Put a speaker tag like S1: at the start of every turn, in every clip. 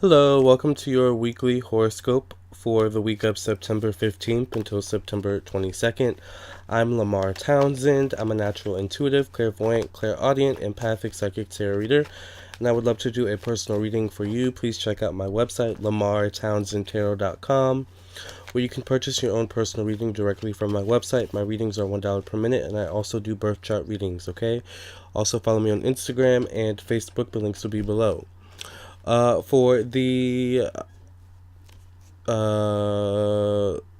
S1: Hello, welcome to your weekly horoscope for the week of September 15th until September 22nd. I'm Lamar Townsend. I'm a natural intuitive, clairvoyant, clairaudient, empathic psychic tarot reader, and I would love to do a personal reading for you. Please check out my website, lamartownsendtarot.com, where you can purchase your own personal reading directly from my website. My readings are $1 per minute, and I also do birth chart readings, okay? Also follow me on Instagram and Facebook. The links will be below. For the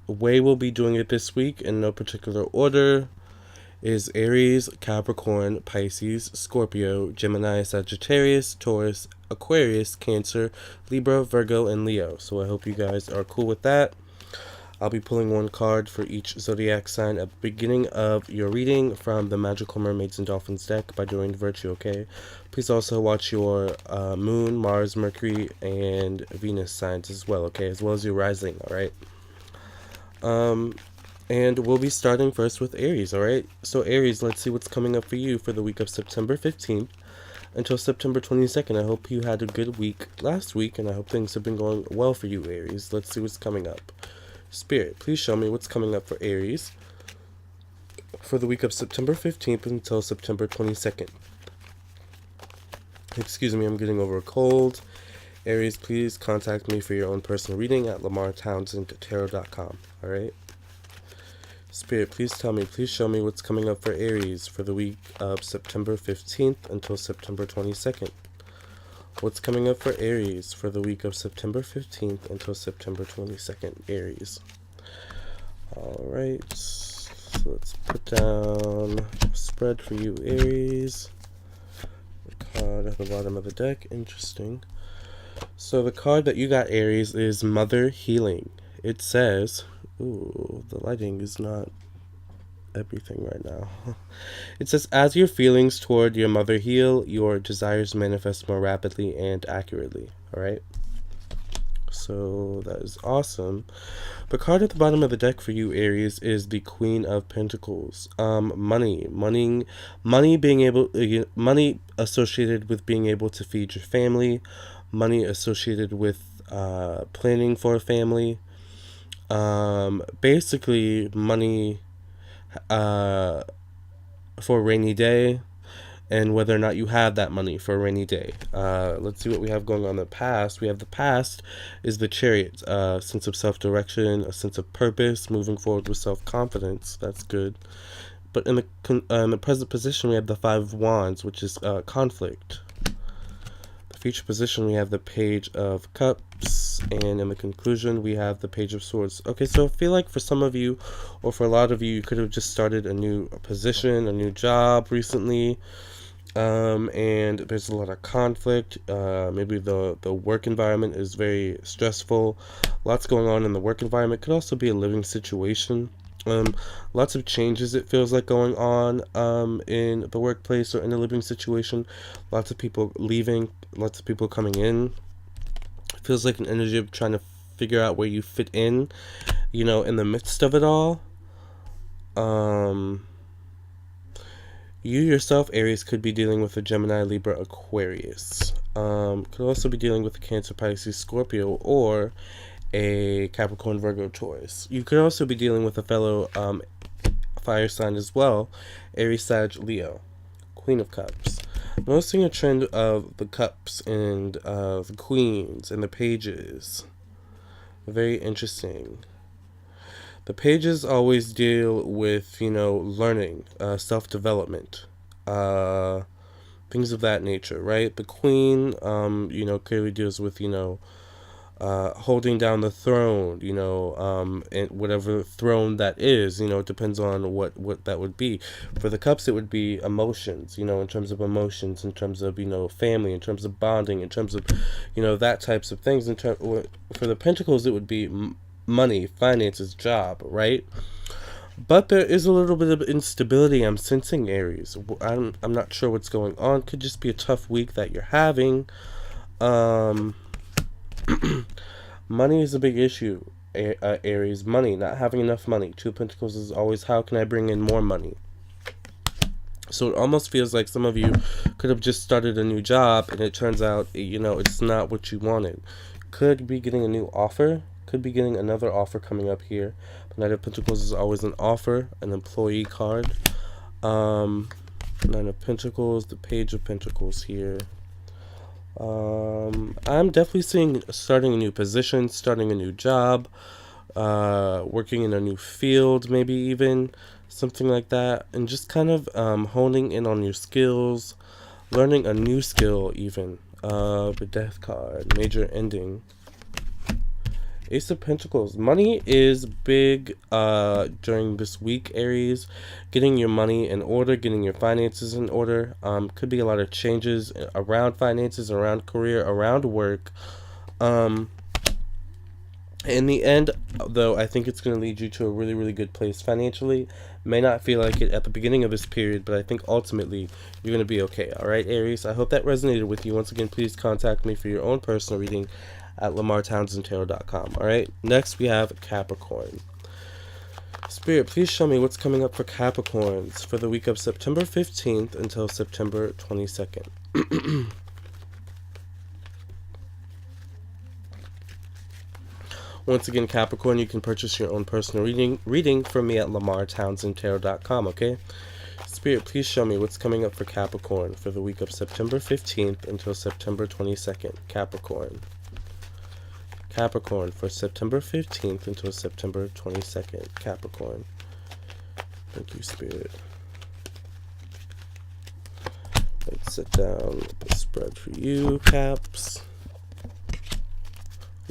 S1: way we'll be doing it this week in no particular order is Aries, Capricorn, Pisces, Scorpio, Gemini, Sagittarius, Taurus, Aquarius, Cancer, Libra, Virgo, and Leo. So I hope you guys are cool with that. I'll be pulling one card for each zodiac sign at the beginning of your reading from the Magical Mermaids and Dolphins deck by Doreen Virtue, okay? Please also watch your Moon, Mars, Mercury, and Venus signs as well, okay? As well as your rising, alright? And we'll be starting first with Aries, alright? So Aries, let's see what's coming up for you for the week of September 15th until September 22nd. I hope you had a good week last week, and I hope things have been going well for you, Aries. Let's see what's coming up. Spirit, please show me what's coming up for Aries for the week of September 15th until September 22nd. Excuse me, I'm getting over a cold. Aries, please contact me for your own personal reading at lamartownsendtarot.com. Alright? Spirit, please show me what's coming up for Aries for the week of September 15th until September 22nd. What's coming up for Aries for the week of September 15th until September 22nd, Aries? Alright, so let's put down a spread for you, Aries. The card at the bottom of the deck, interesting. So the card that you got, Aries, is Mother Healing. It says, ooh, the lighting is not everything right now. It says, as your feelings toward your mother heal, your desires manifest more rapidly and accurately. Alright? So that is awesome. The card at the bottom of the deck for you, Aries, is the Queen of Pentacles. Money associated with being able to feed your family, money associated with planning for a family. Basically money for a rainy day, and whether or not you have that money for a rainy day. Let's see what we have going on in the past. We have the past is the Chariot, sense of self-direction, a sense of purpose, moving forward with self-confidence. That's good. But in the present position, we have the Five of Wands, which is conflict. Future position, we have the Page of Cups, and in the conclusion, we have the Page of Swords. Okay, so I feel like for some of you, or for a lot of you, you could have just started a new position, a new job recently, and there's a lot of conflict. Maybe the work environment is very stressful. Lots going on in the work environment. Could also be a living situation. Lots of changes, it feels like, going on in the workplace or in a living situation. Lots of people leaving, lots of people coming in. It feels like an energy of trying to figure out where you fit in, in the midst of it all. You yourself, Aries, could be dealing with a Gemini, Libra, Aquarius. Could also be dealing with a Cancer, Pisces, Scorpio, or a Capricorn, Virgo, Taurus. You could also be dealing with a fellow fire sign as well, Aries, Sag, Leo. Queen of Cups. Noticing a trend of the cups and the queens and the pages. Very interesting. The pages always deal with, learning, self-development, things of that nature, right? The queen, clearly deals with, holding down the throne, and whatever throne that is, it depends on what that would be. For the cups, it would be emotions, in terms of emotions, in terms of, family, in terms of bonding, in terms of, that types of things. For the pentacles, it would be money, finances, job, right? But there is a little bit of instability I'm sensing, Aries. I'm not sure what's going on. Could just be a tough week that you're having. Money is a big issue, Aries. Money, not having enough money. Two of Pentacles is always, how can I bring in more money? So it almost feels like some of you could have just started a new job and it turns out, it's not what you wanted. Could be getting a new offer, could be getting another offer coming up here. Knight of Pentacles is always an offer, an employee card. Nine of Pentacles, the Page of Pentacles here. I'm definitely seeing starting a new position, starting a new job, working in a new field, maybe even something like that, and just kind of honing in on your skills, learning a new skill even. The Death card, major ending. Ace of Pentacles. Money is big during this week, Aries. Getting your money in order, getting your finances in order. Could be a lot of changes around finances, around career, around work. In the end, though, I think it's going to lead you to a really, really good place financially. May not feel like it at the beginning of this period, but I think ultimately you're going to be okay. All right, Aries? I hope that resonated with you. Once again, please contact me for your own personal reading at lamartownsendtarot.com. All right, next we have Capricorn. Spirit, please show me what's coming up for Capricorns for the week of September 15th until September 22nd. Once again, Capricorn, you can purchase your own personal reading from me at lamartownsendtarot.com, okay? Spirit, please show me what's coming up for Capricorn for the week of September 15th until September 22nd. Capricorn. Capricorn for September 15th until September 22nd. Capricorn. Thank you, Spirit. Let's sit down the spread for you, Caps.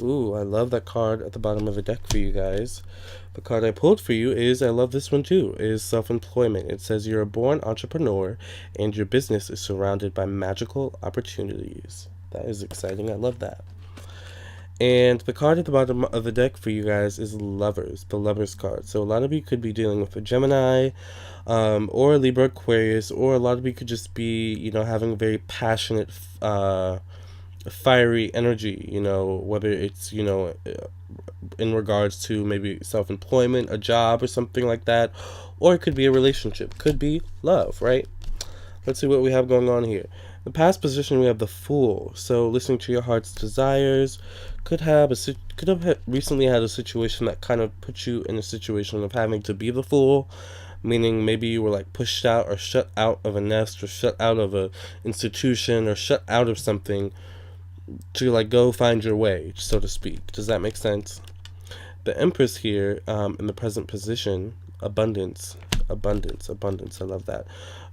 S1: Ooh, I love that card at the bottom of the deck for you guys. The card I pulled for you is, I love this one too, is self-employment. It says you're a born entrepreneur and your business is surrounded by magical opportunities. That is exciting. I love that. And the card at the bottom of the deck for you guys is Lovers, the Lovers card. So a lot of you could be dealing with a Gemini or a Libra Aquarius, or a lot of you could just be, having a very passionate, fiery energy, whether it's, in regards to maybe self-employment, a job or something like that, or it could be a relationship, could be love, right? Let's see what we have going on here. The past position, we have the Fool. So listening to your heart's desires, could have recently had a situation that kind of put you in a situation of having to be the Fool, meaning maybe you were like pushed out or shut out of a nest or shut out of a institution or shut out of something to like go find your way, so to speak. Does that make sense? The Empress here in the present position, abundance. I love that.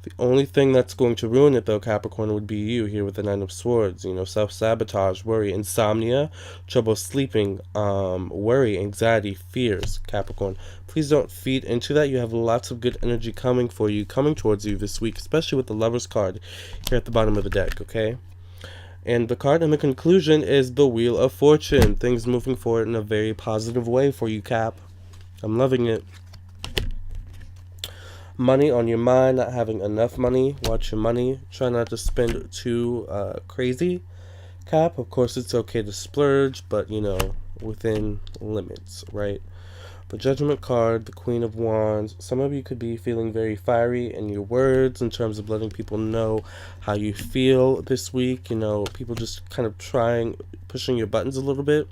S1: The only thing that's going to ruin it, though, Capricorn, would be you here with the Nine of Swords. Self-sabotage, worry, insomnia, trouble sleeping, worry, anxiety, fears, Capricorn. Please don't feed into that. You have lots of good energy coming towards you this week, especially with the Lovers card here at the bottom of the deck, okay? And the card in the conclusion is the Wheel of Fortune. Things moving forward in a very positive way for you, Cap. I'm loving it. Money on your mind, not having enough money. Watch your money. Try not to spend too crazy, Cap. Of course, it's okay to splurge, but, within limits, right? The Judgment card, the Queen of Wands. Some of you could be feeling very fiery in your words in terms of letting people know how you feel this week. People just kind of pushing your buttons a little bit.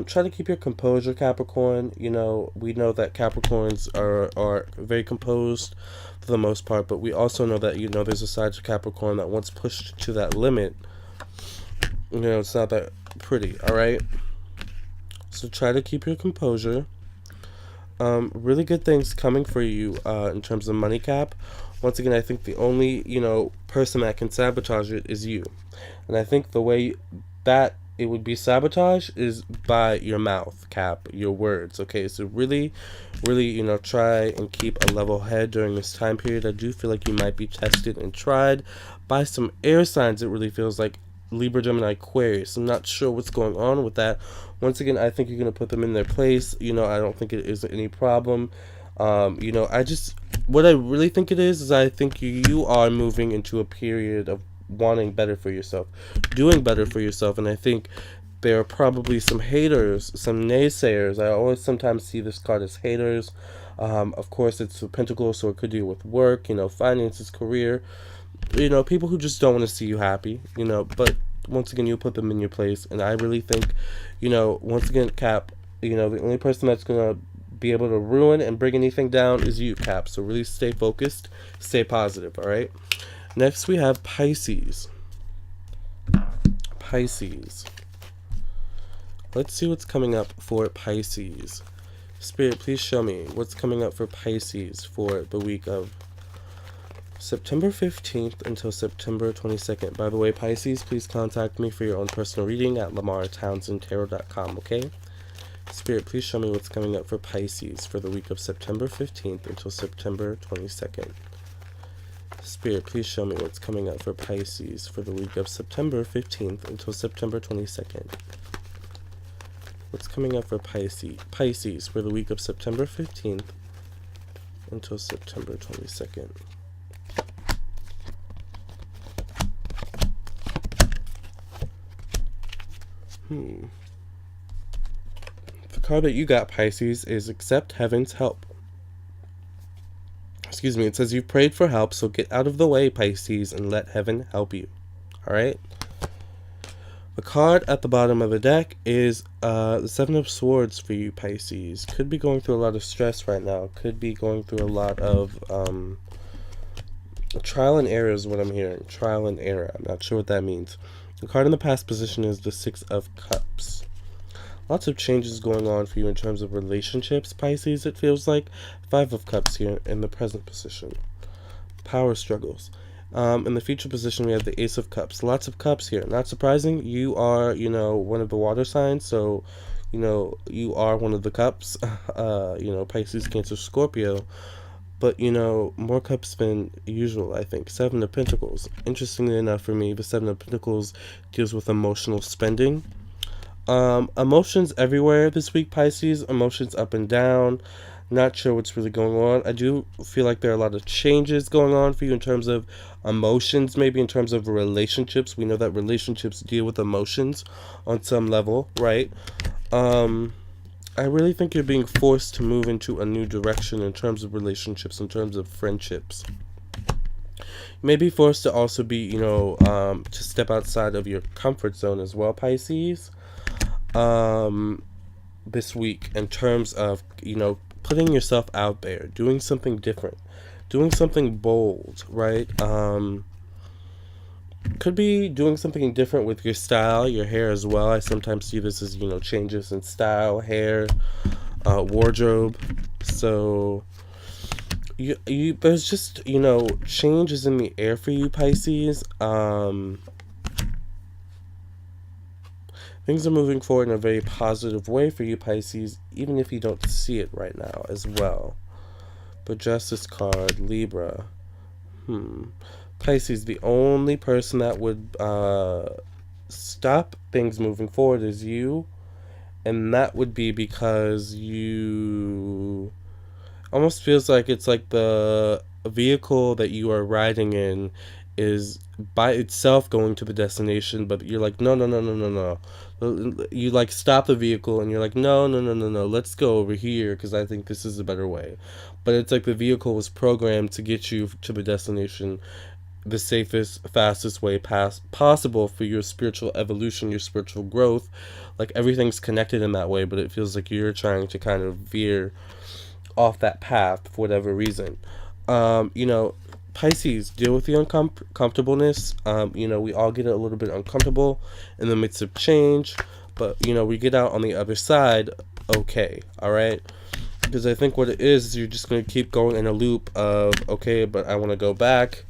S1: Try to keep your composure, Capricorn. We know that Capricorns are very composed for the most part, but we also know that, there's a side to Capricorn that once pushed to that limit, it's not that pretty, all right? So try to keep your composure. Really good things coming for you in terms of money, Cap. Once again, I think the only, person that can sabotage it is you. And I think the way that it would be sabotage is by your mouth, Cap, your words, okay? So really, try and keep a level head during this time period. I do feel like you might be tested and tried by some air signs. It really feels like Libra, Gemini, Aquarius. I'm not sure what's going on with that. Once again, I think you're going to put them in their place. I don't think it is any problem. What I really think it is I think you are moving into a period of wanting better for yourself, doing better for yourself, and I think there are probably some haters, some naysayers. I always sometimes see this card as haters, Of course, it's the Pentacles, so it could deal with work, finances, career, people who just don't want to see you happy, but once again, you put them in your place. And I really think, once again, Cap, the only person that's going to be able to ruin and bring anything down is you, Cap. So really stay focused, stay positive, all right? Next, we have Pisces. Pisces. Let's see what's coming up for Pisces. Spirit, please show me what's coming up for Pisces for the week of September 15th until September 22nd. By the way, Pisces, please contact me for your own personal reading at lamartownsendtarot.com, okay? Spirit, please show me what's coming up for Pisces for the week of September 15th until September 22nd. Spirit, please show me what's coming up for Pisces for the week of September 15th until September 22nd. What's coming up for Pisces for the week of September 15th until September 22nd. The card that you got, Pisces, is Accept Heaven's Help. Excuse me, it says you've prayed for help, so get out of the way, Pisces, and let heaven help you. Alright? The card at the bottom of the deck is the Seven of Swords for you, Pisces. Could be going through a lot of stress right now. Could be going through a lot of trial and error is what I'm hearing. Trial and error. I'm not sure what that means. The card in the past position is the Six of Cups. Lots of changes going on for you in terms of relationships, Pisces, it feels like. Five of Cups here in the present position. Power struggles. In the future position, we have the Ace of Cups. Lots of cups here. Not surprising. You are, one of the water signs, so, you are one of the cups. Pisces, Cancer, Scorpio. But, more cups than usual, I think. Seven of Pentacles. Interestingly enough for me, the Seven of Pentacles deals with emotional spending. Emotions everywhere this week, Pisces. Emotions up and down. Not sure what's really going on. I do feel like there are a lot of changes going on for you in terms of emotions, maybe in terms of relationships. We know that relationships deal with emotions on some level, right? I really think you're being forced to move into a new direction in terms of relationships, in terms of friendships. You may be forced to also be, to step outside of your comfort zone as well, Pisces. This week in terms of, putting yourself out there, doing something different, doing something bold, right? Could be doing something different with your style, your hair as well. I sometimes see this as, changes in style, hair, wardrobe. So there's just, changes in the air for you, Pisces. Things are moving forward in a very positive way for you, Pisces, even if you don't see it right now as well. But Justice card, Libra. Pisces, the only person that would stop things moving forward is you. And that would be because you... Almost feels like it's like the vehicle that you are riding in is by itself going to the destination, but you're like, no. You stop the vehicle and you're like, no, let's go over here because I think this is a better way. But it's like the vehicle was programmed to get you to the destination the safest, fastest way possible for your spiritual evolution, your spiritual growth. Like everything's connected in that way, but it feels like you're trying to kind of veer off that path for whatever reason. Pisces, deal with the uncomfortableness. We all get a little bit uncomfortable in the midst of change, but we get out on the other side okay, all right? Because I think what it is you're just going to keep going in a loop of, okay, but I want to go back,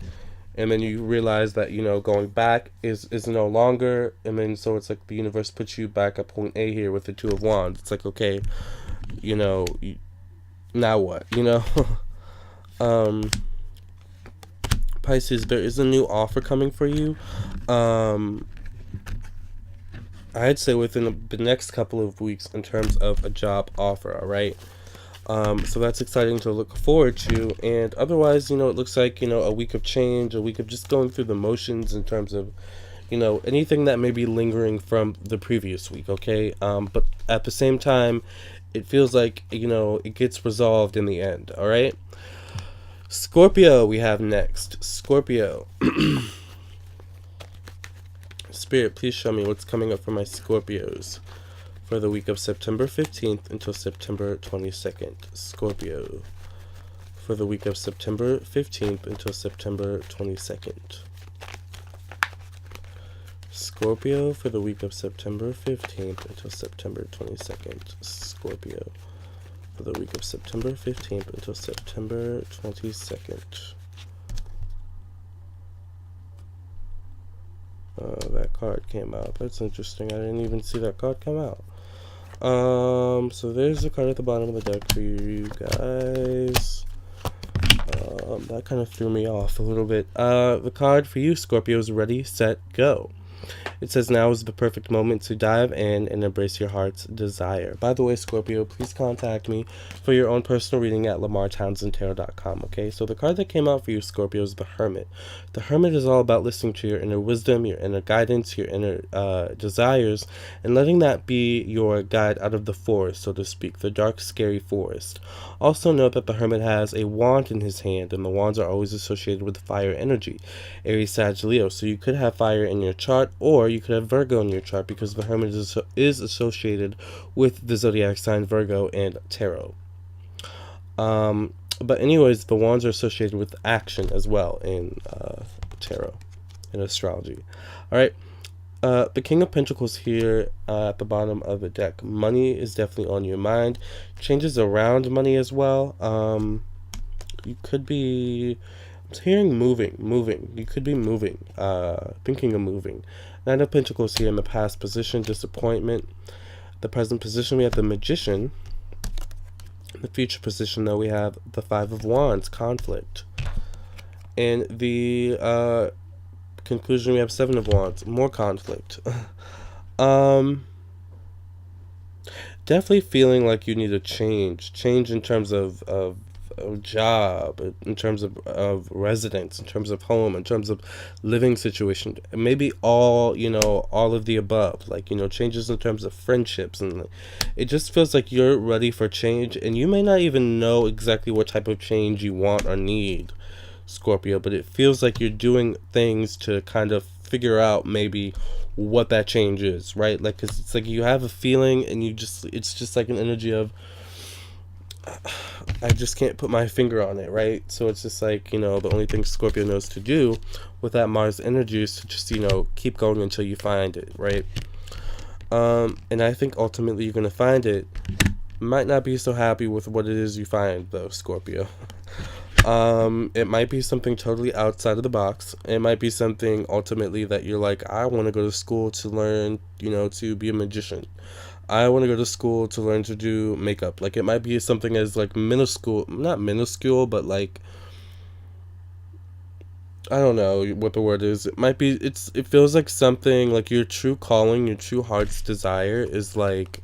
S1: and then you realize that going back is no longer, and then so it's like the universe puts you back at point A here with the Two of Wands. It's like, okay, now what, Pisces, there is a new offer coming for you. I'd say within the next couple of weeks in terms of a job offer, all right? So that's exciting to look forward to. And otherwise, it looks like, a week of change, a week of just going through the motions in terms of, anything that may be lingering from the previous week, okay? But at the same time, it feels like, you know, it gets resolved in the end. All right. Scorpio, we have next. Scorpio. Spirit, please show me what's coming up for my Scorpios for the week of September 15th until September 22nd. Scorpio, for the week of September 15th until September 22nd. Scorpio, for the week of September 15th until September 22nd. Scorpio, for the week of September 15th until September 22nd. That card came out. That's interesting. I didn't even see that card come out. So there's the card at the bottom of the deck for you guys. That kind of threw me off a little bit. The card for you, Scorpio, is ready, set, go. It says now is the perfect moment to dive in and embrace your heart's desire. By the way, Scorpio, please contact me for your own personal reading at lamartownsendtarot.com, okay? So the card that came out for you, Scorpio, is the Hermit. The Hermit is all about listening to your inner wisdom, your inner guidance, your inner desires, and letting that be your guide out of the forest, so to speak, the dark, scary forest. Also note that the Hermit has a wand in his hand, and the wands are always associated with fire energy, Aries, Sag, Leo. So you could have fire in your chart, or you could have Virgo in your chart, because the Hermit is associated with the Zodiac sign Virgo and Tarot. But anyways, the wands are associated with action as well in Tarot, in astrology. Alright, the King of Pentacles here at the bottom of the deck. Money is definitely on your mind. Changes around money as well. You could be... I'm hearing moving. You could be moving, thinking of moving. Nine of Pentacles here in the past position, disappointment. The present position, we have the Magician. In the future position, though, we have the Five of Wands, conflict. And the conclusion, we have Seven of Wands, more conflict. Definitely feeling like you need a change in terms of job, in terms of residence, in terms of home, in terms of living situation, maybe all of the above, like, changes in terms of friendships, and it just feels like you're ready for change, and you may not even know exactly what type of change you want or need, Scorpio, but it feels like you're doing things to kind of figure out maybe what that change is, right? Like, 'cause it's like you have a feeling, and it's just like an energy of, I just can't put my finger on it, right? So it's just like, the only thing Scorpio knows to do with that Mars energy is to just, keep going until you find it, right? And I think ultimately you're going to find it. Might not be so happy with what it is you find, though, Scorpio. It might be something totally outside of the box. It might be something ultimately that you're like, I want to go to school to learn, to be a magician. I want to go to school to learn to do makeup. Like, it might be something as, like, not minuscule, but, like, I don't know what the word is. It might be, it feels like something, like, your true calling, your true heart's desire is, like,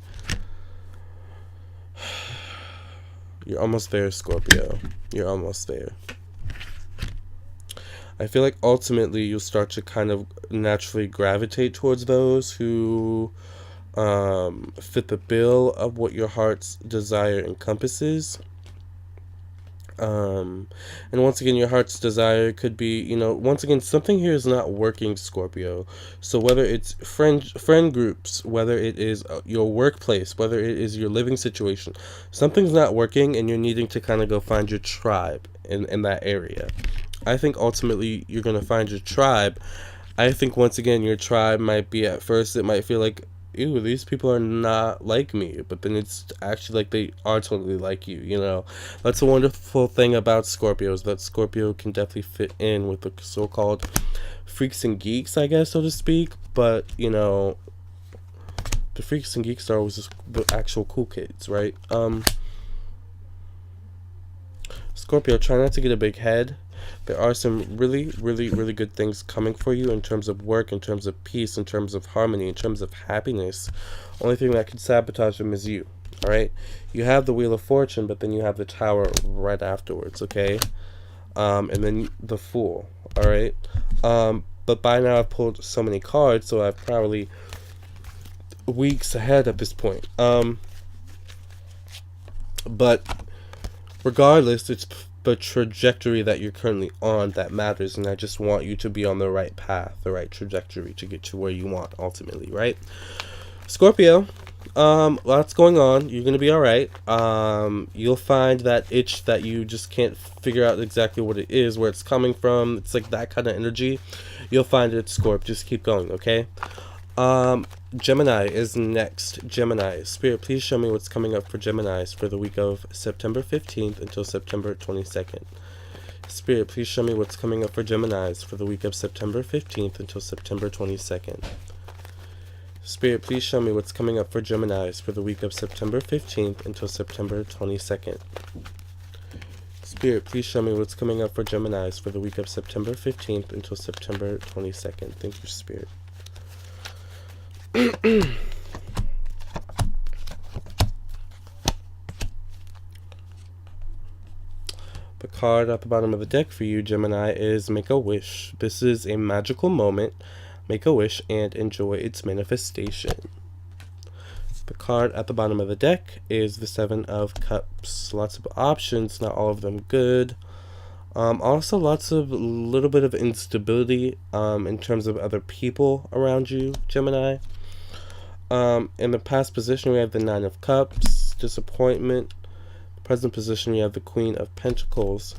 S1: you're almost there, Scorpio. You're almost there. I feel like ultimately you'll start to kind of naturally gravitate towards those who fit the bill of what your heart's desire encompasses. And once again, your heart's desire could be, once again, something here is not working, Scorpio. So whether it's friend groups, whether it is your workplace, whether it is your living situation, something's not working, and you're needing to kind of go find your tribe in that area. I think ultimately you're going to find your tribe. I think once again, your tribe might be, at first, it might feel like, ew, these people are not like me, but then it's actually like they are totally like you. That's a wonderful thing about Scorpios, that Scorpio can definitely fit in with the so-called freaks and geeks, I guess, so to speak, but, the freaks and geeks are always just the actual cool kids, right? Scorpio, try not to get a big head. There are some really, really, really good things coming for you in terms of work, in terms of peace, in terms of harmony, in terms of happiness. Only thing that could sabotage them is you, all right? You have the Wheel of Fortune, but then you have the Tower right afterwards, okay? And then the Fool, all right? But by now I've pulled so many cards, so I've probably weeks ahead at this point. But regardless, it's the trajectory that you're currently on that matters, and I just want you to be on the right path, the right trajectory to get to where you want ultimately, right? Scorpio, lots going on. You're gonna be all right. You'll find that itch that you just can't figure out exactly what it is, where it's coming from. It's like that kind of energy. You'll find it, Scorp. Just keep going, okay? Gemini is next. Gemini. Spirit, please show me what's coming up for Geminis for the week of September 15th until September 22nd. Spirit, please show me what's coming up for Geminis for the week of September 15th until September 22nd. Spirit, please show me what's coming up for Geminis for the week of September 15th until September 22nd. Spirit, please show me what's coming up for Geminis for the week of September 15th until September 22nd. Thank you, Spirit. The card at the bottom of the deck for you, Gemini, is Make a Wish. This is a magical moment. Make a wish and enjoy its manifestation. The card at the bottom of the deck is the Seven of Cups. Lots of options, not all of them good. Also lots of little bit of instability in terms of other people around you, Gemini. In the past position, we have the Nine of Cups, disappointment. Present position, we have the Queen of Pentacles.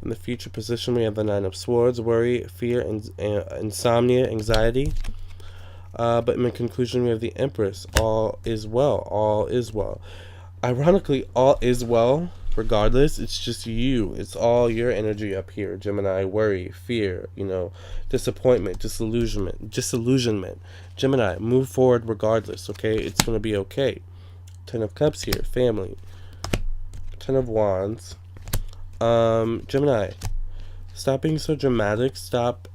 S1: In the future position, we have the Nine of Swords, worry, fear, and insomnia, anxiety. But in the conclusion, we have the Empress. All is well. All is well. Ironically, all is well. Regardless, it's just you. It's all your energy up here, Gemini. Worry, fear, disappointment, disillusionment. Gemini, move forward regardless, okay? It's going to be okay. Ten of Cups here, family. Ten of Wands. Gemini, stop being so dramatic. Stop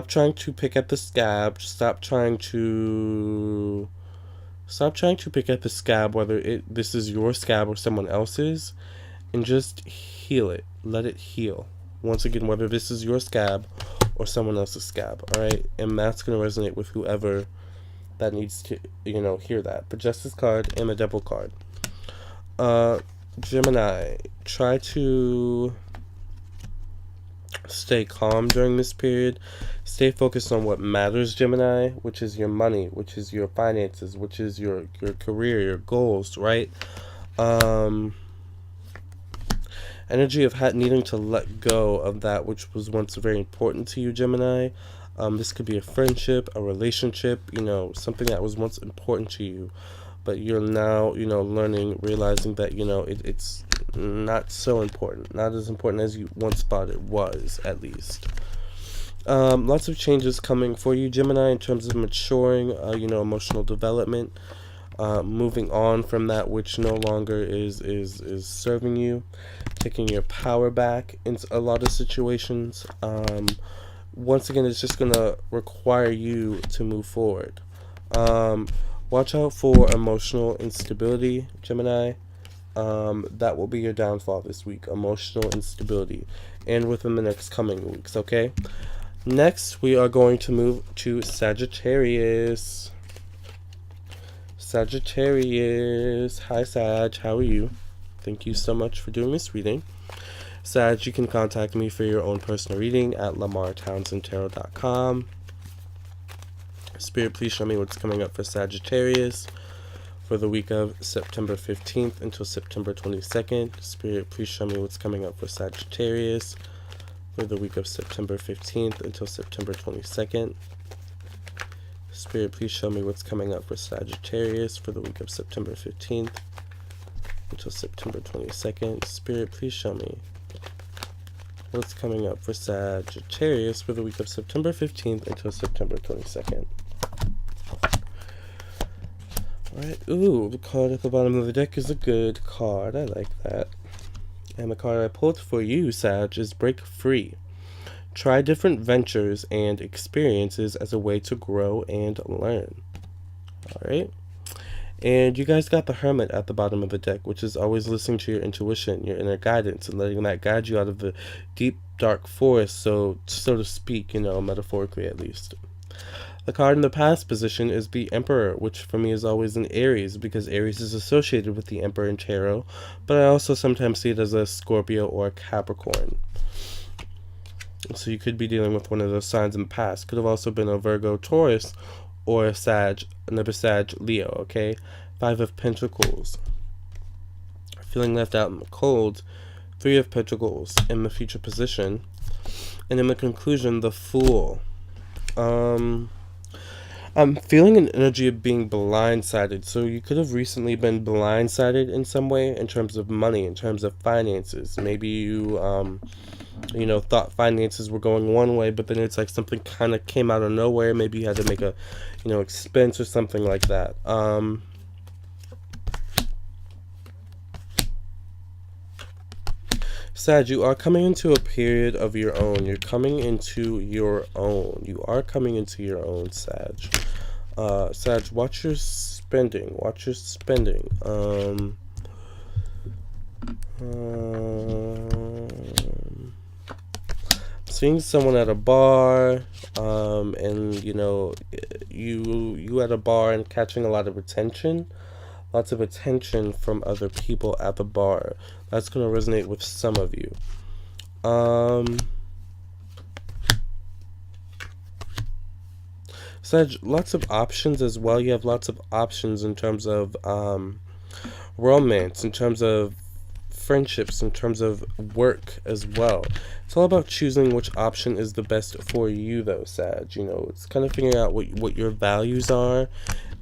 S1: trying to pick at the scab. Stop trying to pick at the scab, whether this is your scab or someone else's, and just heal it. Let it heal. Once again, whether this is your scab or someone else's scab, all right? And that's going to resonate with whoever that needs to, hear that. The Justice card and the Devil card. Gemini, try to stay calm during this period. Stay focused on what matters, Gemini, which is your money, which is your finances, which is your career, your goals, right? Energy of needing to let go of that which was once very important to you, Gemini. This could be a friendship, a relationship, something that was once important to you, but you're now, learning, realizing that, it's not so important, not as important as you once thought it was, at least. Lots of changes coming for you, Gemini, in terms of maturing, emotional development, moving on from that which no longer is serving you, taking your power back in a lot of situations. Once again, it's just going to require you to move forward. Watch out for emotional instability, Gemini. That will be your downfall this week, emotional instability, and within the next coming weeks, okay? Next, we are going to move to Sagittarius. Sagittarius. Hi, Sag. How are you? Thank you so much for doing this reading. Sag, you can contact me for your own personal reading at lamartownsendtarot.com. Spirit, please show me what's coming up for Sagittarius for the week of September 15th until September 22nd. Spirit, please show me what's coming up for Sagittarius for the week of September 15th until September 22nd. Spirit, please show me what's coming up for Sagittarius for the week of September 15th until September 22nd. Spirit, please show me what's coming up for Sagittarius for the week of September 15th until September 22nd. Alright, ooh, the card at the bottom of the deck is a good card. I like that. And the card I pulled for you, Sag, is Break Free. Try different ventures and experiences as a way to grow and learn. Alright? And you guys got the Hermit at the bottom of the deck, which is always listening to your intuition, your inner guidance, and letting that guide you out of the deep, dark forest, so to speak, metaphorically at least. The card in the past position is the Emperor, which for me is always an Aries, because Aries is associated with the Emperor in tarot, but I also sometimes see it as a Scorpio or a Capricorn. So you could be dealing with one of those signs in the past. Could have also been a Virgo, Taurus, or a Sag, another Sag, Leo, okay? Five of Pentacles. Feeling left out in the cold. Three of Pentacles in the future position. And in the conclusion, the Fool. I'm feeling an energy of being blindsided. So you could have recently been blindsided in some way in terms of money, in terms of finances. Maybe you, thought finances were going one way, but then it's like something kind of came out of nowhere. Maybe you had to make a, expense or something like that. Sag, you are coming into a period of your own. You're coming into your own. You are coming into your own, Sag. Sag, watch your spending. Watch your spending. Seeing someone at a bar, and you at a bar and catching a lot of attention. Lots of attention from other people at the bar. That's going to resonate with some of you. Sag, lots of options as well. You have lots of options in terms of romance, in terms of friendships, in terms of work as well. It's all about choosing which option is the best for you, though, Sag. It's kind of figuring out what your values are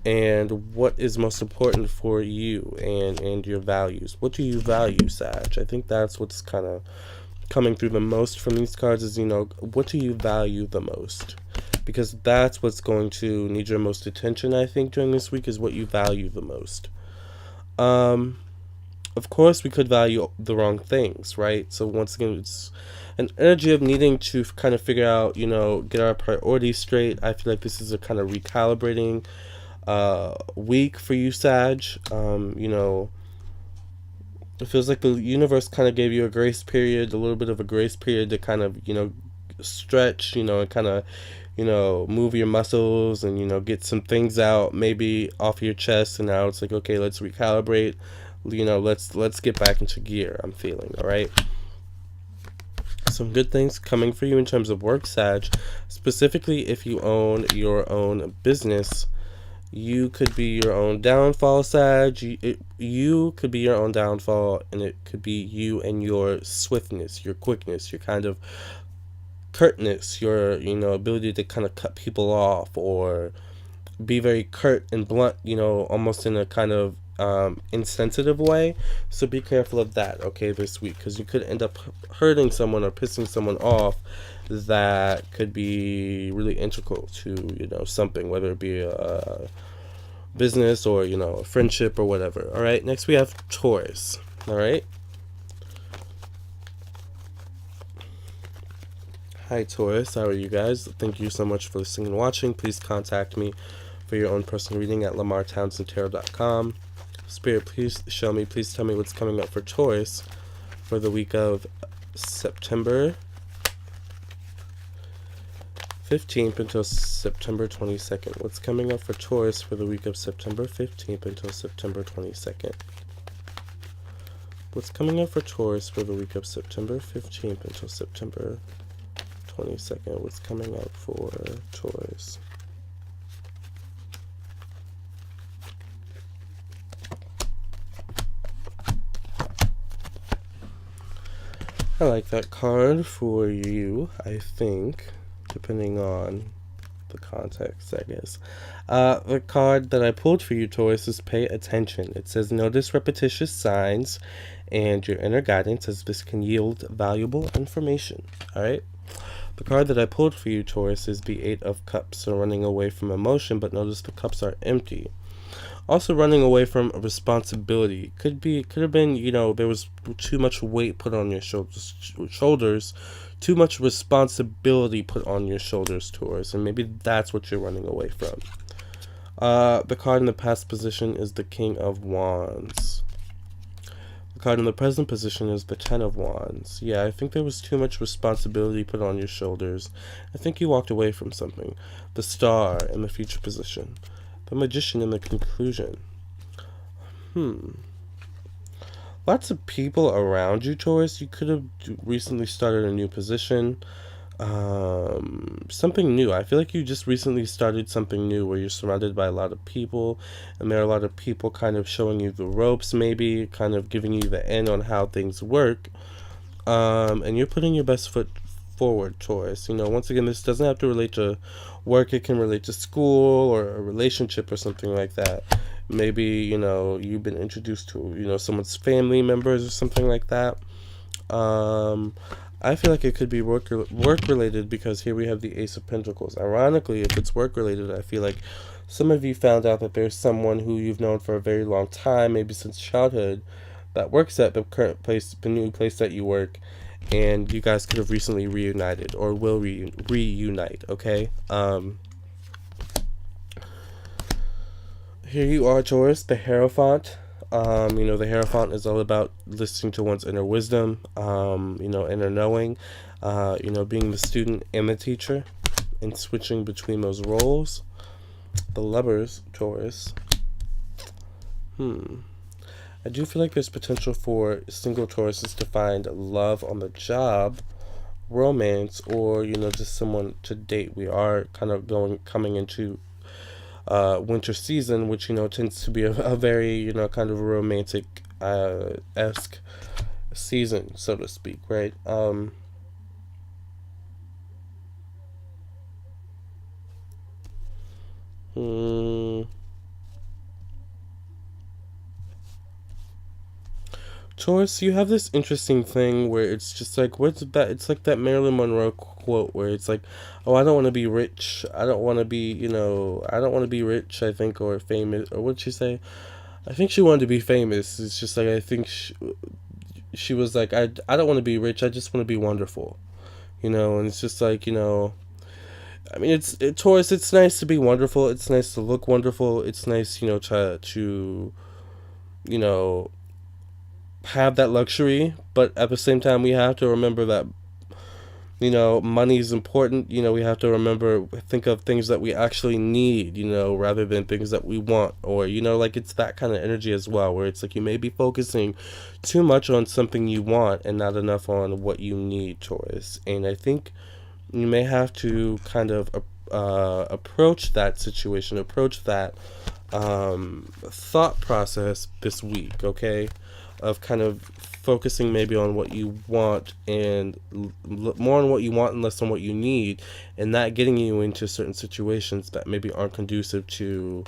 S1: and what is most important for you and your values. What do you value, Sag? I think that's what's kind of coming through the most from these cards is, what do you value the most? Because that's what's going to need your most attention, I think, during this week, is what you value the most. Of course, we could value the wrong things, right? So once again, it's an energy of needing to kind of figure out, get our priorities straight. I feel like this is a kind of recalibrating week for you, Sag. It feels like the universe kind of gave you a grace period, a little bit of a grace period to kind of, stretch, and kind of, move your muscles and, get some things out maybe off your chest. And now it's like, okay, let's recalibrate, let's get back into gear, I'm feeling, all right? Some good things coming for you in terms of work, Sag. Specifically, if you own your own business, you could be your own downfall, Sag. You could be your own downfall, and it could be you and your swiftness, your quickness, your kind of curtness, your, ability to kind of cut people off or be very curt and blunt, almost in a kind of insensitive way. So be careful of that, okay, this week, because you could end up hurting someone or pissing someone off that could be really integral to, something, whether it be a business or, a friendship or whatever. All right, next we have Taurus. All right. Hi, Taurus. How are you guys? Thank you so much for listening and watching. Please contact me for your own personal reading at lamartownsendtarot.com. Spirit, please show me, please tell me what's coming up for Taurus for the week of September 15th until September 22nd. What's coming up for Taurus for the week of September 15th until September 22nd? What's coming up for Taurus for the week of September 15th until September 22nd? What's coming up for Taurus? I like that card for you, I think, depending on the context, I guess. The card that I pulled for you, Taurus, is Pay Attention. It says, notice repetitious signs and your inner guidance, as this can yield valuable information. All right? The card that I pulled for you, Taurus, is the Eight of Cups. So running away from emotion, but notice the cups are empty. Also running away from responsibility. Could have been, there was too much weight put on your shoulders, too much responsibility put on your shoulders, Taurus, and maybe that's what you're running away from. The card in the past position is the King of Wands. The card in the present position is the Ten of Wands. Yeah, I think there was too much responsibility put on your shoulders. I think you walked away from something. The Star in the future position. The Magician in the conclusion. Lots of people around you, Taurus. You could have recently started a new position. Something new. I feel like you just recently started something new where you're surrounded by a lot of people, and there are a lot of people kind of showing you the ropes, maybe kind of giving you the end on how things work. And you're putting your best foot forward, Taurus. Once again, this doesn't have to relate to work. It can relate to school or a relationship or something like that. Maybe, you've been introduced to, someone's family members or something like that. I feel like it could be work related, because here we have the Ace of Pentacles. Ironically, if it's work related, I feel like some of you found out that there's someone who you've known for a very long time, maybe since childhood, that works at the current place, the new place that you work, and you guys could have recently reunited or will reunite, okay? Here you are, Taurus, the Hierophant. The Hierophant is all about listening to one's inner wisdom, inner knowing, being the student and the teacher, and switching between those roles. The Lovers, Taurus. I do feel like there's potential for single Tauruses to find love on the job, romance, or, just someone to date. We are kind of coming into winter season, which tends to be a very kind of romantic esque season, so to speak, right? Taurus, you have this interesting thing where it's just like, what's that? It's like that Marilyn Monroe quote where it's like, oh, I don't want to be rich. I don't want to be, I don't want to be rich, I think, or famous. Or what'd she say? I think she wanted to be famous. It's just like, I think she was like, I don't want to be rich. I just want to be wonderful. And it's just like, I mean, Taurus, it's nice to be wonderful. It's nice to look wonderful. It's nice, to have that luxury, but at the same time we have to remember that money is important. We have to think of things that we actually need, rather than things that we want, or like it's that kind of energy as well, where it's like you may be focusing too much on something you want and not enough on what you need, Taurus. And I think you may have to kind of approach that situation, approach that thought process this week, okay, of kind of focusing maybe on what you want and more on what you want and less on what you need, and not getting you into certain situations that maybe aren't conducive to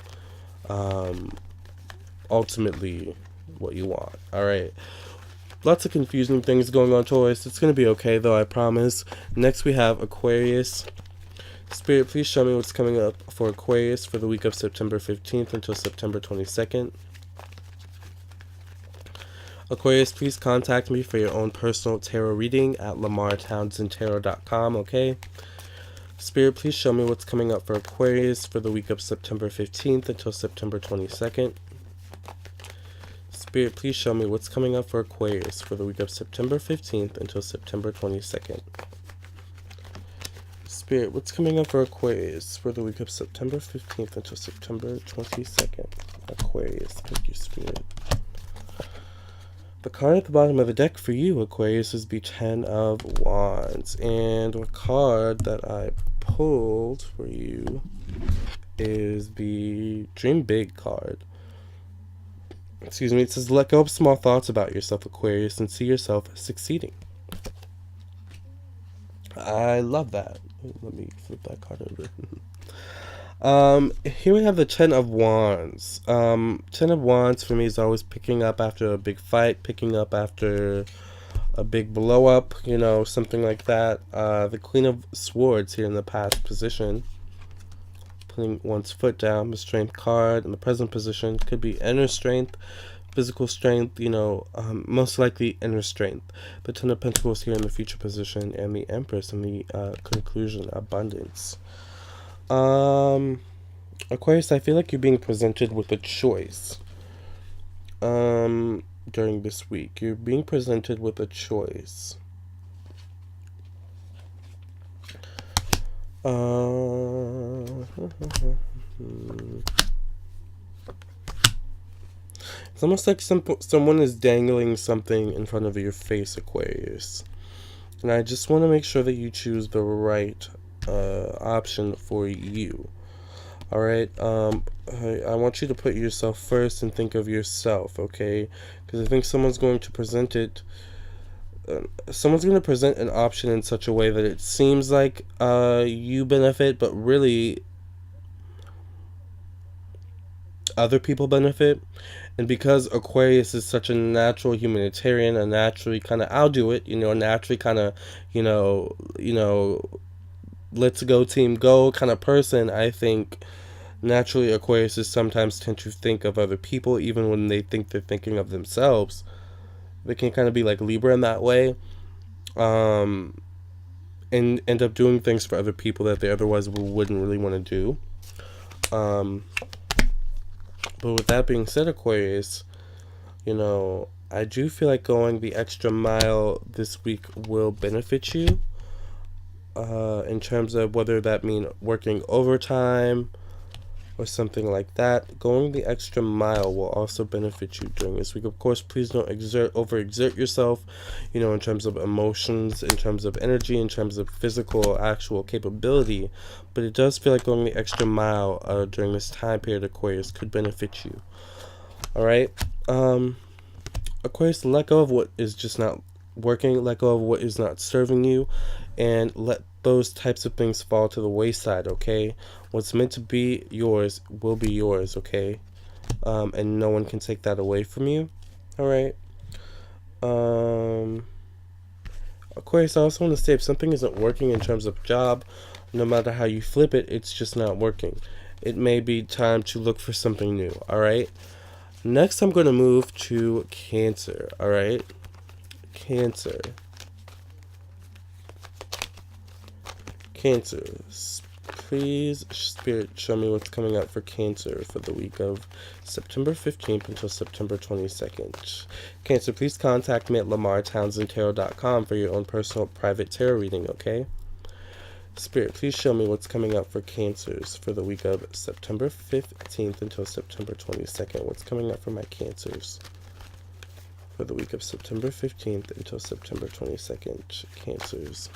S1: ultimately what you want. All right, lots of confusing things going on, Taurus. It's going to be okay, though, I promise. Next we have Aquarius. Spirit, please show me what's coming up for Aquarius for the week of September 15th until September 22nd. Aquarius, please contact me for your own personal tarot reading at lamartownsendtarot.com, okay? Spirit, please show me what's coming up for Aquarius for the week of September 15th until September 22nd. Spirit, please show me what's coming up for Aquarius for the week of September 15th until September 22nd. Spirit, what's coming up for Aquarius for the week of September 15th until September 22nd? Aquarius, thank you, Spirit. The card at the bottom of the deck for you, Aquarius, is the Ten of Wands. And the card that I pulled for you is the Dream Big card. Excuse me, it says, let go of small thoughts about yourself, Aquarius, and see yourself succeeding. I love that. Let me flip that card over. Here we have the Ten of Wands. Ten of Wands for me is always picking up after a big fight, picking up after a big blow up, something like that. The Queen of Swords here in the past position, putting one's foot down. The Strength card in the present position could be inner strength, physical strength, most likely inner strength. The Ten of Pentacles here in the future position, and the Empress in the conclusion, abundance. Aquarius, I feel like you're being presented with a choice. during this week. You're being presented with a choice. It's almost like someone is dangling something in front of your face, Aquarius. And I just want to make sure that you choose the right option for you. All right. I want you to put yourself first and think of yourself, okay? Because I think someone's going to present it. Someone's going to present an option in such a way that it seems like you benefit, but really other people benefit. And because Aquarius is such a natural humanitarian, a naturally kind of, I'll do it, naturally kind of, let's go team go kind of person, I think naturally Aquarius is sometimes tend to think of other people even when they think they're thinking of themselves. They can kind of be like Libra in that way, and end up doing things for other people that they otherwise wouldn't really want to do. But with that being said, Aquarius, I do feel like going the extra mile this week will benefit you, in terms of whether that mean working overtime or something like that. Going the extra mile will also benefit you during this week. Of course, please don't overexert yourself, in terms of emotions, in terms of energy, in terms of physical, actual capability. But it does feel like going the extra mile during this time period, Aquarius, could benefit you. All right? Aquarius, let go of what is just not working. Let go of what is not serving you. And let those types of things fall to the wayside, okay? What's meant to be yours will be yours, okay? And no one can take that away from you. All right? Aquarius, I also want to say, if something isn't working in terms of job, no matter how you flip it, it's just not working. It may be time to look for something new, all right? Next, I'm going to move to Cancer, all right? Cancer. Cancer. Please, Spirit, show me what's coming up for Cancer for the week of September 15th until September 22nd. Cancer, please contact me at lamartownsendtarot.com for your own personal private tarot reading, okay? Spirit, please show me what's coming up for Cancers for the week of September 15th until September 22nd. What's coming up for my Cancers for the week of September 15th until September 22nd? Cancers.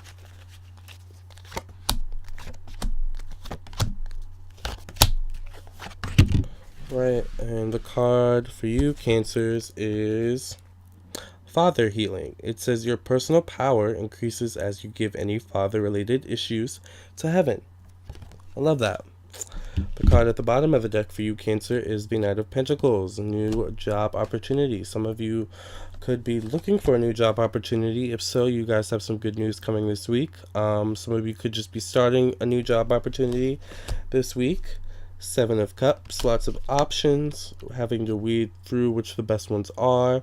S1: Right, and the card for you, Cancers, is Father Healing. It says your personal power increases as you give any father-related issues to heaven. I love that. The card at the bottom of the deck for you, Cancer, is the Knight of Pentacles, a new job opportunity. Some of you could be looking for a new job opportunity. If so, you guys have some good news coming this week. Some of you could just be starting a new job opportunity this week. Seven of Cups, lots of options, having to weed through which the best ones are.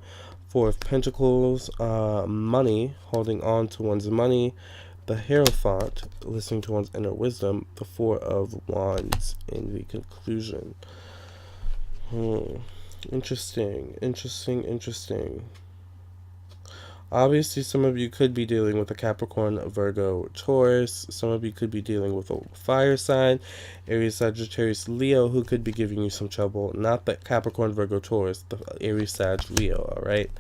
S1: Four of Pentacles, money, holding on to one's money. The Hierophant, listening to one's inner wisdom. The Four of Wands in the conclusion. Interesting. Obviously, some of you could be dealing with a Capricorn, Virgo, Taurus. Some of you could be dealing with a fire sign, Aries, Sagittarius, Leo, who could be giving you some trouble. Not the Capricorn, Virgo, Taurus, the Aries, Sag, Leo, all right?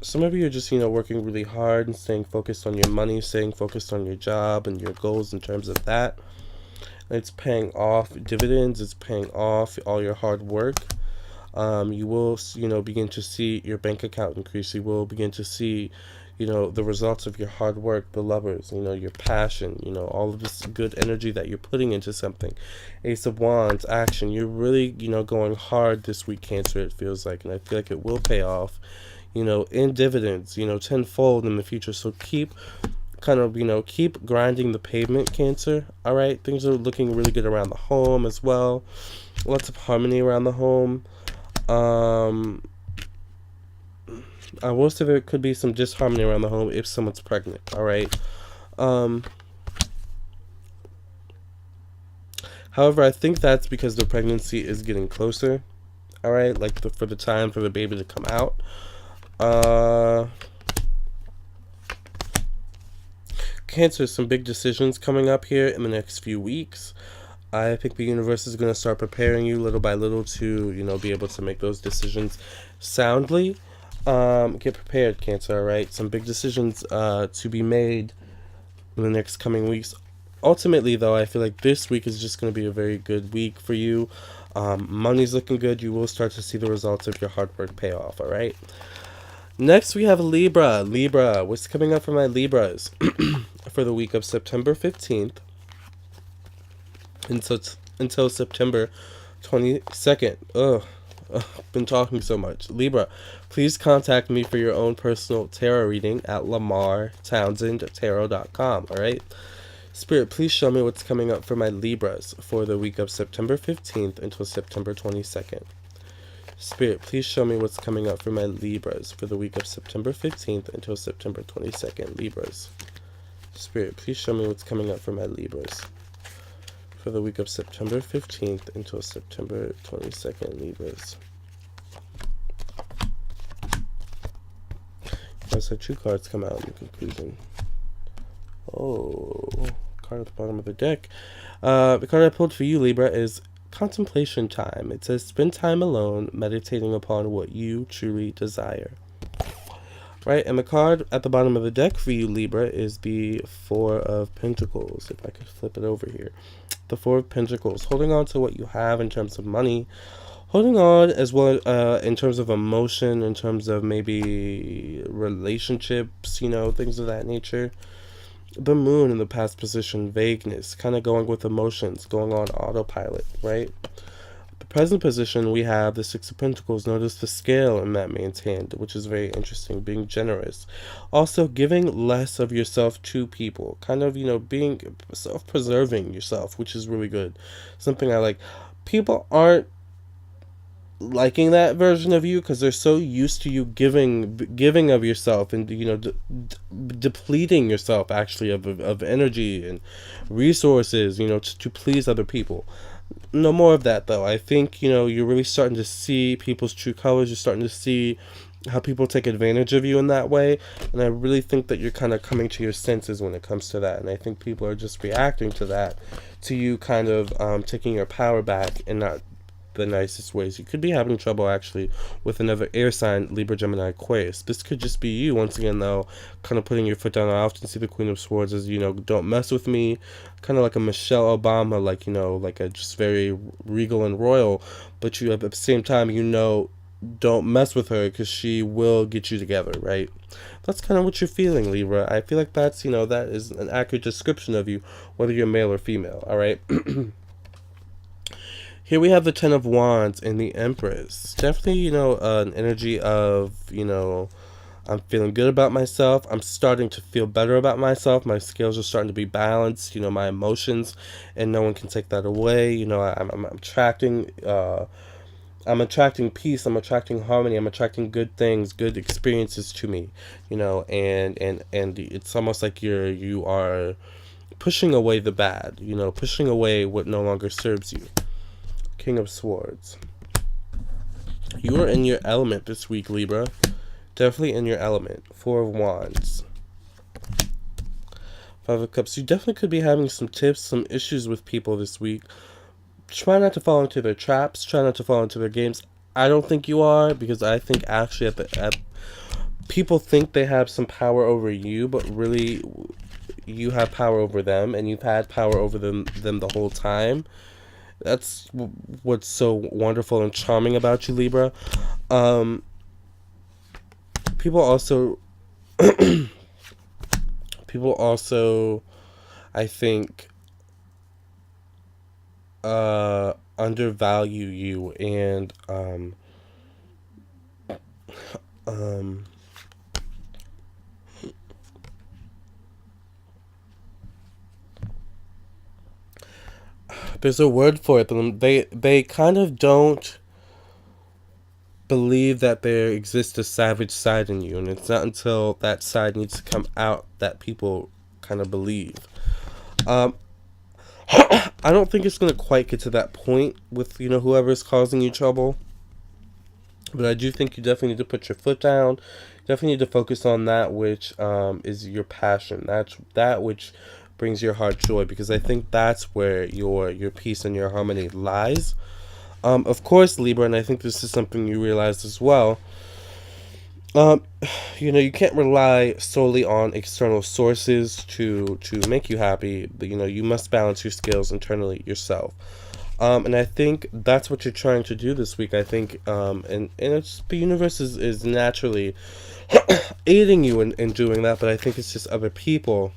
S1: Some of you are just, working really hard and staying focused on your money, staying focused on your job and your goals in terms of that. It's paying off dividends. It's paying off all your hard work. You will, begin to see your bank account increase. You will begin to see, the results of your hard work, the lovers, your passion, all of this good energy that you're putting into something. Ace of Wands, action. You're really, going hard this week, Cancer, it feels like. And I feel like it will pay off, in dividends, tenfold in the future. So keep keep grinding the pavement, Cancer. All right. Things are looking really good around the home as well. Lots of harmony around the home. I will say there could be some disharmony around the home if someone's pregnant, alright? However, I think that's because the pregnancy is getting closer, all right? Like for the time for the baby to come out. Cancer, some big decisions coming up here in the next few weeks. I think the universe is going to start preparing you little by little to, be able to make those decisions soundly. Get prepared, Cancer, all right? Some big decisions to be made in the next coming weeks. Ultimately, though, I feel like this week is just going to be a very good week for you. Money's looking good. You will start to see the results of your hard work pay off, all right? Next, we have Libra. Libra, what's coming up for my Libras for the week of September 15th until September 22nd. I've been talking so much. Libra, please contact me for your own personal tarot reading at lamartownsendtarot.com, all right? Spirit, please show me what's coming up for my Libras for the week of September 15th until September 22nd. Spirit, please show me what's coming up for my Libras for the week of September 15th until September 22nd. Libras. Spirit, please show me what's coming up for my Libras for the week of September 15th until September 22nd. Libras. Let's have two cards come out in conclusion. Oh, card at the bottom of the deck. The card I pulled for you, Libra, is Contemplation Time. It says, spend time alone, meditating upon what you truly desire. Right, and the card at the bottom of the deck for you, Libra, is the Four of Pentacles. If I could flip it over here. The Four of Pentacles. Holding on to what you have in terms of money. Holding on as well in terms of emotion, in terms of maybe relationships, things of that nature. The Moon in the past position, vagueness, kind of going with emotions, going on autopilot, right? The present position, we have the Six of Pentacles. Notice the scale in that man's hand, which is very interesting, being generous. Also, giving less of yourself to people, kind of, being self-preserving yourself, which is really good. Something I like. People aren't liking that version of you because they're so used to you giving of yourself and depleting yourself actually of energy and resources to please other people. No more of that, though. I think you're really starting to see people's true colors. You're starting to see how people take advantage of you in that way, and I really think that you're kind of coming to your senses when it comes to that, and I think people are just reacting to that, to you kind of taking your power back and not the nicest ways. You could be having trouble actually with another air sign, Libra, Gemini, Aquarius. This could just be you once again, though, kind of putting your foot down. I often see the Queen of Swords as don't mess with me, kind of like a Michelle Obama, like a just very regal and royal, but you at the same time don't mess with her because she will get you together, right? That's kind of what you're feeling, Libra. I feel like that's that is an accurate description of you, whether you're male or female. All right. Here we have the Ten of Wands and the Empress. Definitely, an energy of, I'm feeling good about myself. I'm starting to feel better about myself. My scales are starting to be balanced, my emotions, and no one can take that away. I'm attracting, peace. I'm attracting harmony. I'm attracting good things, good experiences to me, and it's almost like you are pushing away the bad, pushing away what no longer serves you. King of Swords. You are in your element this week, Libra. Definitely in your element. Four of Wands. Five of Cups. You definitely could be having some tips, some issues with people this week. Try not to fall into their traps. Try not to fall into their games. I don't think you are, because I think actually people think they have some power over you, but really you have power over them, and you've had power over them the whole time. That's what's so wonderful and charming about you, Libra. People also, I think, undervalue you and there's a word for it. They kind of don't believe that there exists a savage side in you, and it's not until that side needs to come out that people kind of believe. I don't think it's going to quite get to that point with, whoever's causing you trouble. But I do think you definitely need to put your foot down. Definitely need to focus on that which is your passion. That's that which brings your heart joy, because I think that's where your peace and your harmony lies. Of course, Libra, and I think this is something you realize as well. Um, you can't rely solely on external sources to make you happy. But you must balance your skills internally yourself. And I think that's what you're trying to do this week. I think, and it's the universe is naturally aiding you in doing that, but I think it's just other people,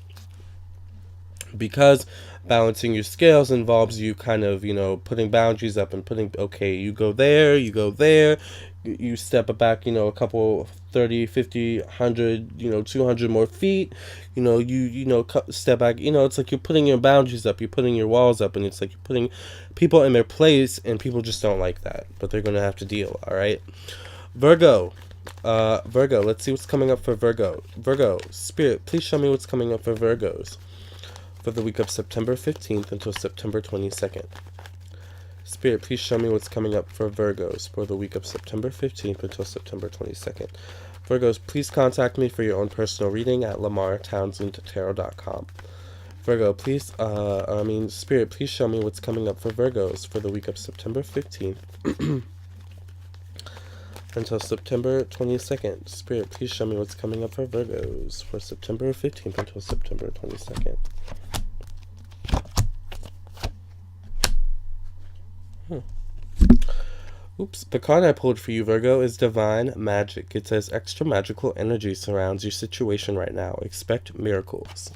S1: because balancing your scales involves you kind of putting boundaries up and putting, okay, you go there, you step back a couple 30, 50, 100, 200 more feet, step back, it's like you're putting your boundaries up, you're putting your walls up, and it's like you're putting people in their place, and people just don't like that, but they're gonna have to deal. All right, Virgo. Virgo, let's see what's coming up for Virgo Spirit, please show me what's coming up for Virgos for the week of September 15th until September 22nd. Spirit, please show me what's coming up for Virgos for the week of September 15th until September 22nd. Virgos, please contact me for your own personal reading at lamartownsendtarot.com. Virgo, please, Spirit, please show me what's coming up for Virgos for the week of September 15th until September 22nd. Spirit, please show me what's coming up for Virgos for September 15th until September 22nd. Oops, the card I pulled for you, Virgo, is Divine Magic. It says extra magical energy surrounds your situation right now. Expect miracles.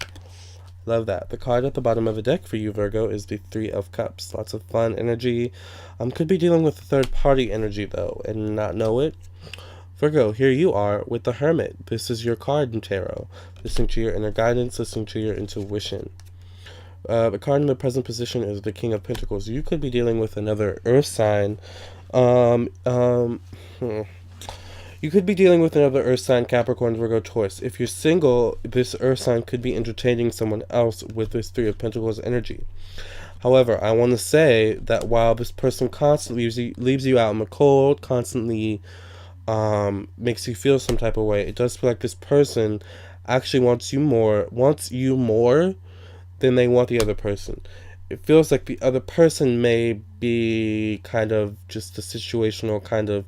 S1: Love that. The card at the bottom of the deck for you, Virgo, is the Three of Cups. Lots of fun energy. Could be dealing with third party energy though and not know it. Virgo, here you are with the Hermit. This is your card in tarot. Listening to your inner guidance, listening to your intuition. The card in the present position is the King of Pentacles. You could be dealing with another earth sign. You could be dealing with another earth sign, Capricorn, Virgo, Taurus. If you're single, this earth sign could be entertaining someone else with this Three of Pentacles energy. However, I want to say that while this person constantly leaves you out in the cold, constantly makes you feel some type of way, it does feel like this person actually wants you more than they want the other person. It feels like the other person may be kind of just a situational, kind of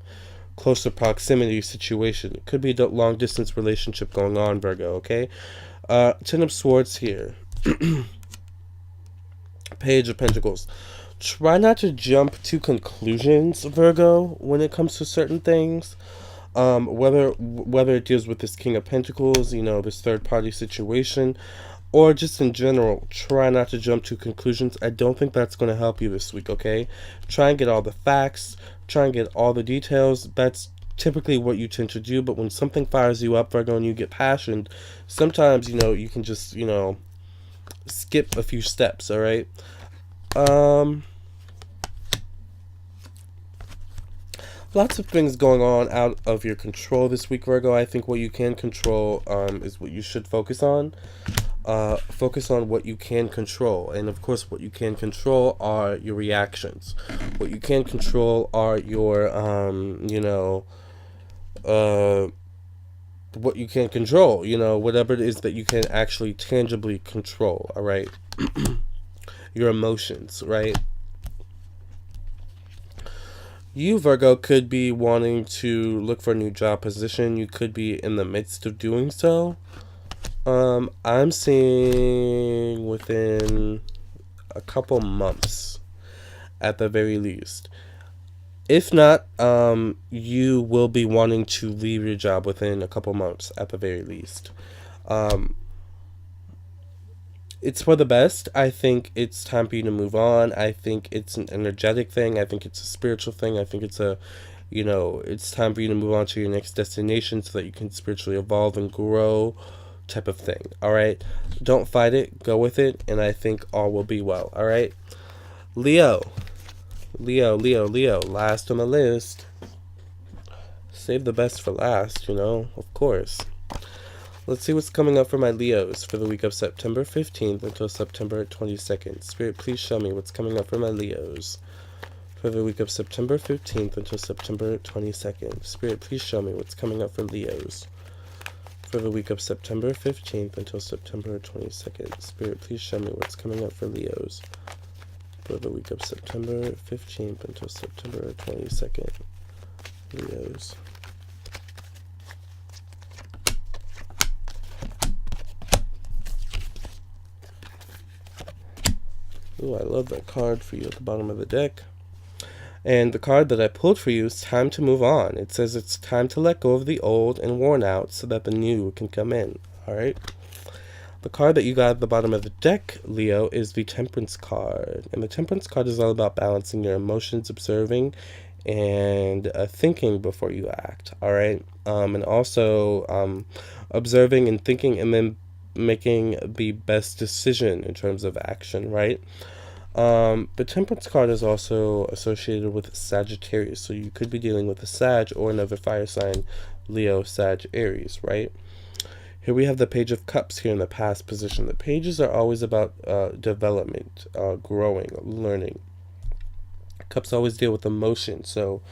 S1: closer proximity situation. It could be a long distance relationship going on, Virgo, okay? Ten of Swords here. Page of Pentacles. Try not to jump to conclusions, Virgo, when it comes to certain things. Whether it deals with this King of Pentacles, this third party situation, or just in general, try not to jump to conclusions. I don't think that's going to help you this week, okay? Try and get all the facts, try and get all the details. That's typically what you tend to do, but when something fires you up, Virgo, and you get passionate, sometimes, you can just, skip a few steps, all right? Lots of things going on out of your control this week, Virgo. I think what you can control is what you should focus on. Focus on what you can control, and of course what you can control are your reactions. What you can control are your what you can control, whatever it is that you can actually tangibly control. All right. Your emotions, right? You, Virgo, could be wanting to look for a new job position. You could be in the midst of doing so. I'm seeing within a couple months at the very least. If not, you will be wanting to leave your job within a couple months at the very least. It's for the best. I think it's time for you to move on. I think it's an energetic thing. I think it's a spiritual thing. I think it's it's time for you to move on to your next destination so that you can spiritually evolve and grow, type of thing. All right, don't fight it, go with it, and I think all will be well. All right, Leo, last on the list. Save the best for last, of course. Let's see what's coming up for my Leos for the week of September 15th until September 22nd. Spirit, please show me what's coming up for my Leos For the week of September 15th until September 22nd. Spirit, please show me what's coming up for Leos. For the week of September 15th until September 22nd. Spirit, please show me what's coming up for Leos. For the week of September 15th until September 22nd. Leos. Ooh, I love that card for you at the bottom of the deck. And the card that I pulled for you is time to move on. It says it's time to let go of the old and worn out so that the new can come in. Alright? The card that you got at the bottom of the deck, Leo, is the Temperance card. And the Temperance card is all about balancing your emotions, observing, and thinking before you act. Alright? And also observing and thinking and then making the best decision in terms of action, right? The Temperance card is also associated with Sagittarius, so you could be dealing with a Sag or another fire sign, Leo, Sag, Aries, right? Here we have the Page of Cups here in the past position. The pages are always about development, growing, learning. Cups always deal with emotion, so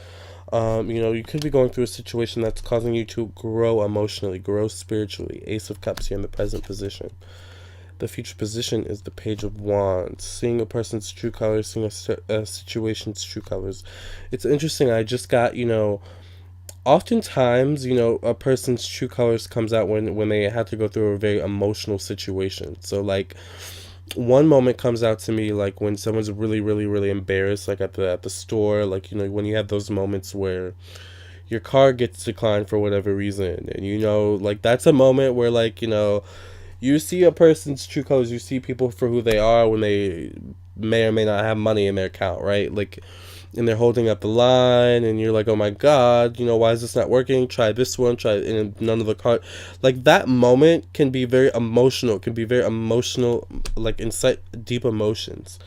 S1: you could be going through a situation that's causing you to grow emotionally, grow spiritually. Ace of Cups here in the present position. The future position is the Page of Wands. Seeing a person's true colors, seeing a situation's true colors. It's interesting. I just got, oftentimes, a person's true colors comes out when they have to go through a very emotional situation. So, like, one moment comes out to me, like, when someone's really, really, really embarrassed, like, at the store. Like, when you have those moments where your car gets declined for whatever reason. And, like, that's a moment where, like, you see a person's true colors. You see people for who they are when they may or may not have money in their account, right? Like, and they're holding up the line, and you're like, oh my God, why is this not working? Try this one, and none of the card. Like, that moment can be very emotional. It can be very emotional, like, incite deep emotions.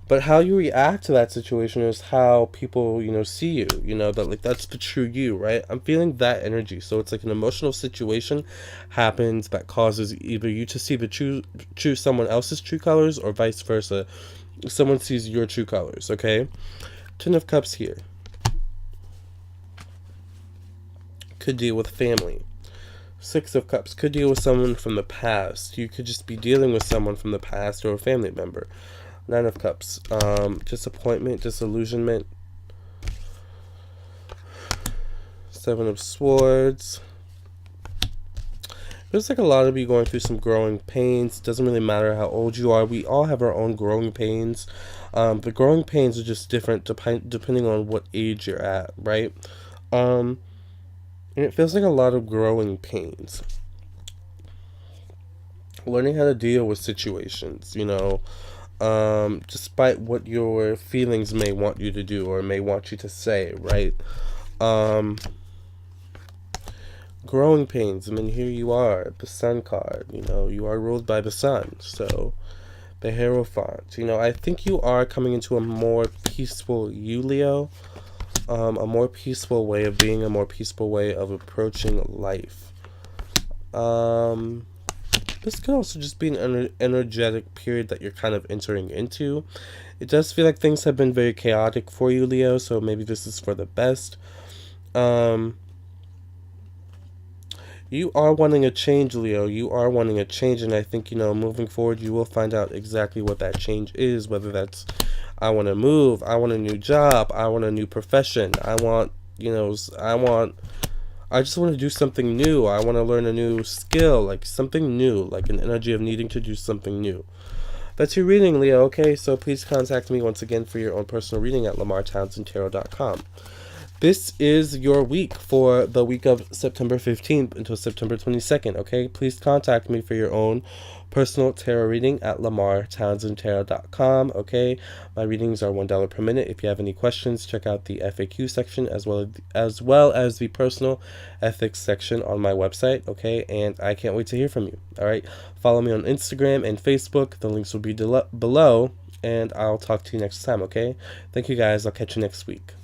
S1: But how you react to that situation is how people, see you, that, like, that's the true you, right? I'm feeling that energy. So it's like an emotional situation happens that causes either you to see the true someone else's true colors, or vice versa. Someone sees your true colors, okay? Ten of Cups here. Could deal with family. Six of Cups could deal with someone from the past. You could just be dealing with someone from the past or a family member. Nine of Cups, disappointment, disillusionment. Seven of Swords. There's like a lot of you going through some growing pains. Doesn't really matter how old you are. We all have our own growing pains. The growing pains are just different depending on what age you're at, right? And it feels like a lot of growing pains. Learning how to deal with situations, despite what your feelings may want you to do or may want you to say, right? Growing pains. Here you are, the Sun card. You are ruled by the Sun, so the Hierophant. I think you are coming into a more peaceful you, Leo. A more peaceful way of being, a more peaceful way of approaching life. This could also just be an energetic period that you're kind of entering into. It does feel like things have been very chaotic for you, Leo, so maybe this is for the best. You are wanting a change, Leo. You are wanting a change, and I think, moving forward, you will find out exactly what that change is, whether that's, I want to move, I want a new job, I want a new profession, I just want to do something new. I want to learn a new skill, like something new, like an energy of needing to do something new. That's your reading, Leo, okay? So please contact me once again for your own personal reading at lamartownsendtarot.com. This is your week for the week of September 15th until September 22nd, okay? Please contact me for your own personal tarot reading at lamartownsendtarot.com, okay? My readings are $1 per minute. If you have any questions, check out the FAQ section as well as the personal ethics section on my website, okay? And I can't wait to hear from you, all right? Follow me on Instagram and Facebook. The links will be below, and I'll talk to you next time, okay? Thank you, guys. I'll catch you next week.